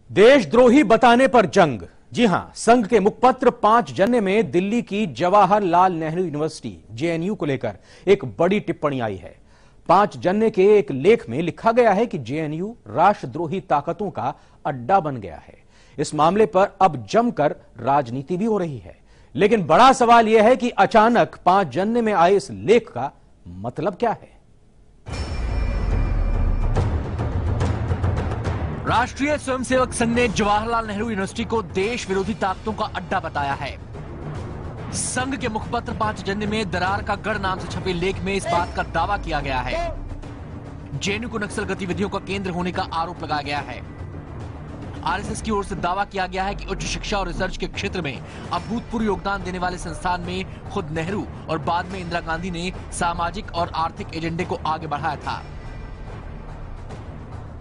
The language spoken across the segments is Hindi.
देशद्रोही बताने पर जंग। जी हां, संघ के मुखपत्र 5 जनवरी में दिल्ली की जवाहरलाल नेहरू यूनिवर्सिटी जेएनयू को लेकर एक बड़ी टिप्पणी आई है। 5 जनवरी के एक लेख में लिखा गया है कि जेएनयू राष्ट्रद्रोही ताकतों का अड्डा बन गया है। इस मामले पर अब जमकर राजनीति भी हो रही है, लेकिन बड़ा सवाल यह है कि अचानक 5 जनवरी में आए इस लेख का मतलब क्या है। राष्ट्रीय स्वयंसेवक संघ ने जवाहरलाल नेहरू यूनिवर्सिटी को देश विरोधी ताकतों का अड्डा बताया है। संघ के मुखपत्र 5 जनवरी में दरार का गढ़ नाम से छपे लेख में इस बात का दावा किया गया है। जेएनयू को नक्सल गतिविधियों का केंद्र होने का आरोप लगाया गया है। आरएसएस की ओर से दावा किया गया है कि उच्च शिक्षा और रिसर्च के क्षेत्र में अभूतपूर्व योगदान देने वाले संस्थान में खुद नेहरू और बाद में इंदिरा गांधी ने सामाजिक और आर्थिक एजेंडे को आगे बढ़ाया था।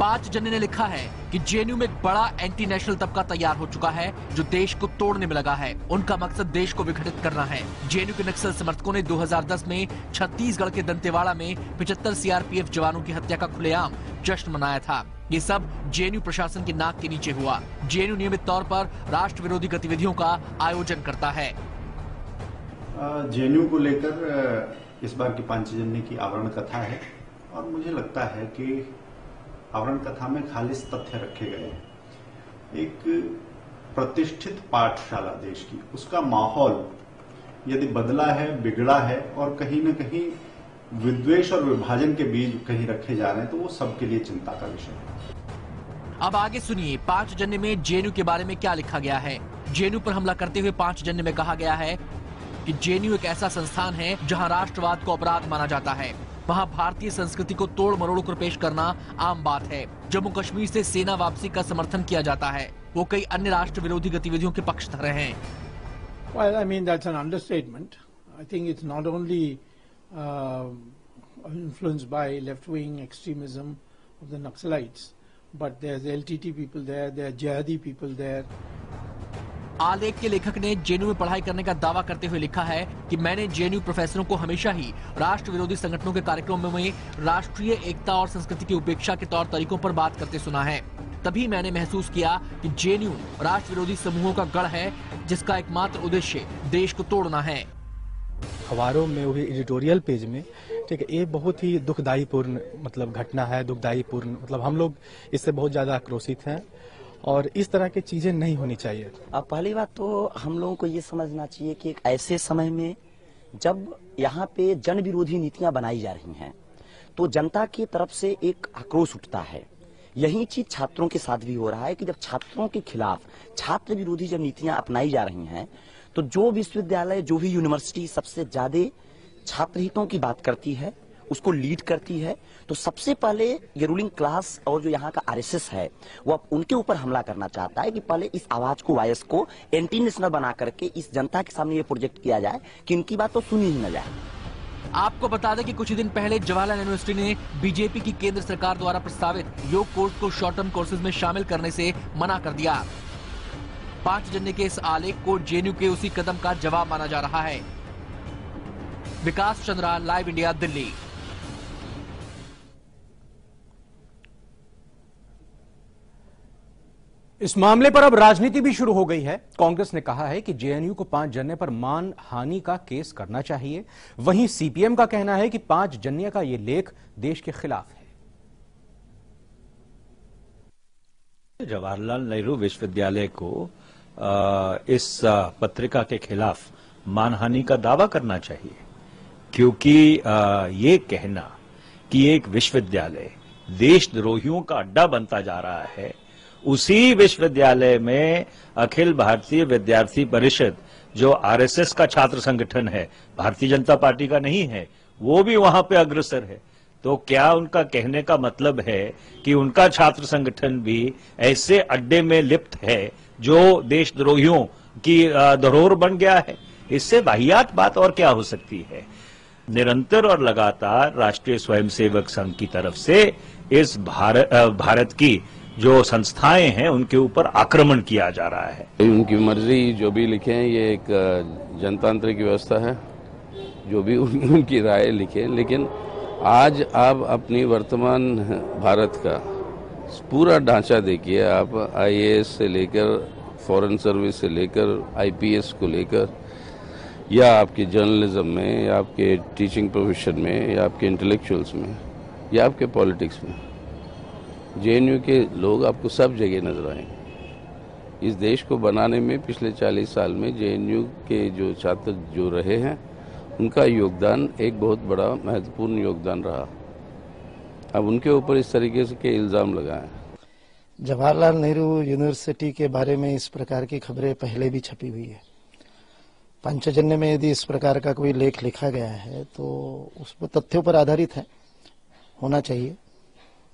5 जनवरी ने लिखा है कि जेएनयू में एक बड़ा एंटी नेशनल तबका तैयार हो चुका है जो देश को तोड़ने में लगा है। उनका मकसद देश को विघटित करना है। जेएनयू के नक्सल समर्थकों ने 2010 में छत्तीसगढ़ के दंतेवाड़ा में 75 सीआरपीएफ जवानों की हत्या का खुलेआम जश्न मनाया था। ये सब जेएनयू प्रशासन की नाक के नीचे हुआ। जेएनयू नियमित तौर पर राष्ट्र विरोधी गतिविधियों का आयोजन करता है। जेएनयू को लेकर इस बार की 5 जनवरी की आवरण कथा है और मुझे लगता है कि आवरण कथा में खालिस तथ्य रखे गए हैं। एक प्रतिष्ठित पाठशाला देश की, उसका माहौल यदि बदला है, बिगड़ा है और कहीं न कहीं विद्वेष और विभाजन के बीज कहीं रखे जा रहे हैं, तो वो सबके लिए चिंता का विषय है। अब आगे सुनिए 5 जनवरी में जेएनयू के बारे में क्या लिखा गया है। जेएनयू पर हमला करते हुए 5 जनवरी में कहा गया है कि जेएनयू एक ऐसा संस्थान है जहां राष्ट्रवाद को अपराध माना जाता है। वहां भारतीय संस्कृति को तोड़ मरोड़ कर पेश करना आम बात है। जम्मू कश्मीर से सेना वापसी का समर्थन किया जाता है। वो कई अन्य राष्ट्र विरोधी गतिविधियों के पक्षधर हैं। Well, I mean that's an understatement. I think it's not only influenced by left-wing extremism of the Naxalites, but there's LTT people there, there are jihadi people there. आलेख के लेखक ने जेएनयू में पढ़ाई करने का दावा करते हुए लिखा है कि मैंने जेएनयू प्रोफेसरों को हमेशा ही राष्ट्र विरोधी संगठनों के कार्यक्रमों में राष्ट्रीय एकता और संस्कृति की उपेक्षा के तौर तरीकों पर बात करते सुना है। तभी मैंने महसूस किया कि जेएनयू राष्ट्र विरोधी समूहों का गढ़ है जिसका एकमात्र उद्देश्य देश को तोड़ना है। अखबारों में, वो भी एडिटोरियल पेज में, ठीक है, ये बहुत ही दुखदाई पूर्ण घटना है, दुखदाई पूर्ण हम लोग इससे बहुत ज्यादा आक्रोशित हैं और इस तरह की चीजें नहीं होनी चाहिए। अब पहली बात तो हम लोगों को ये समझना चाहिए कि एक ऐसे समय में जब यहाँ पे जन विरोधी नीतियां बनाई जा रही हैं तो जनता की तरफ से एक आक्रोश उठता है। यही चीज छात्रों के साथ भी हो रहा है कि जब छात्रों के खिलाफ छात्र विरोधी जब नीतियां अपनाई जा रही हैं तो जो विश्वविद्यालय, जो भी यूनिवर्सिटी सबसे ज्यादा छात्र हितों की बात करती है, उसको लीड करती है, तो सबसे पहले ये रूलिंग क्लास और जो यहाँ का आरएसएस है वो अब उनके ऊपर हमला करना चाहता है कि पहले इस आवाज को, वॉइस को एंटी नेशनल बना करके इस जनता के सामने ये प्रोजेक्ट किया जाए कि इनकी बात तो सुनी ही न जाए। आपको बता दें कि कुछ ही दिन पहले जवाहरलाल यूनिवर्सिटी ने बीजेपी की केंद्र सरकार द्वारा प्रस्तावित योग कोर्स को शॉर्ट टर्म कोर्सेज में शामिल करने से मना कर दिया। 5 जनवरी के इस आलेख को जेएनयू के उसी कदम का जवाब माना जा रहा है। विकास चंद्रा, लाइव इंडिया, दिल्ली। इस मामले पर अब राजनीति भी शुरू हो गई है। कांग्रेस ने कहा है कि जेएनयू को 5 जनवरी पर मान हानि का केस करना चाहिए। वहीं सीपीएम का कहना है कि 5 जनवरी का यह लेख देश के खिलाफ है। जवाहरलाल नेहरू विश्वविद्यालय को इस पत्रिका के खिलाफ मानहानि का दावा करना चाहिए, क्योंकि ये कहना कि एक विश्वविद्यालय देशद्रोहियों का अड्डा बनता जा रहा है, उसी विश्वविद्यालय में अखिल भारतीय विद्यार्थी परिषद जो आरएसएस का छात्र संगठन है, भारतीय जनता पार्टी का नहीं है, वो भी वहां पे अग्रसर है। तो क्या उनका कहने का मतलब है कि उनका छात्र संगठन भी ऐसे अड्डे में लिप्त है जो देशद्रोहियों की धरोहर बन गया है? इससे वाहियात बात और क्या हो सकती है। निरंतर और लगातार राष्ट्रीय स्वयंसेवक संघ की तरफ से इस भारत की जो संस्थाएं हैं उनके ऊपर आक्रमण किया जा रहा है। उनकी मर्जी, जो भी लिखे, ये एक जनतांत्रिक व्यवस्था है, जो भी उनकी राय लिखे, लेकिन आज आप अपनी वर्तमान भारत का पूरा ढांचा देखिए आप, आईएएस से लेकर फॉरेन सर्विस से लेकर आईपीएस को लेकर, या आपके जर्नलिज्म में, या आपके टीचिंग प्रोफेशन में, या आपके इंटेलेक्चुअल्स में, या आपके पॉलिटिक्स में, जेएनयू के लोग आपको सब जगह नजर आएंगे। इस देश को बनाने में पिछले 40 साल में जेएनयू के जो छात्र जो रहे हैं, उनका योगदान एक बहुत बड़ा महत्वपूर्ण योगदान रहा। अब उनके ऊपर इस तरीके से के इल्जाम लगाएं। जवाहरलाल नेहरू यूनिवर्सिटी के बारे में इस प्रकार की खबरें पहले भी छपी हुई है। पंचजन्य में यदि इस प्रकार का कोई लेख लिखा गया है तो उस पर तथ्यों पर आधारित है, होना चाहिए।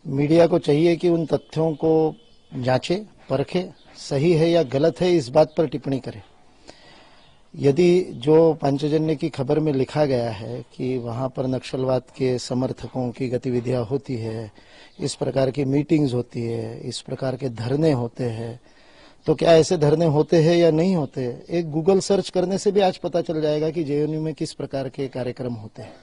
मीडिया को चाहिए कि उन तथ्यों को जांचे, परखे, सही है या गलत है इस बात पर टिप्पणी करे। यदि जो पंचजन्य की खबर में लिखा गया है कि वहां पर नक्सलवाद के समर्थकों की गतिविधियां होती है, इस प्रकार की मीटिंग्स होती है, इस प्रकार के धरने होते हैं, तो क्या ऐसे धरने होते हैं या नहीं होते, एक गूगल सर्च करने से भी आज पता चल जाएगा कि जेएनयू में किस प्रकार के कार्यक्रम होते हैं।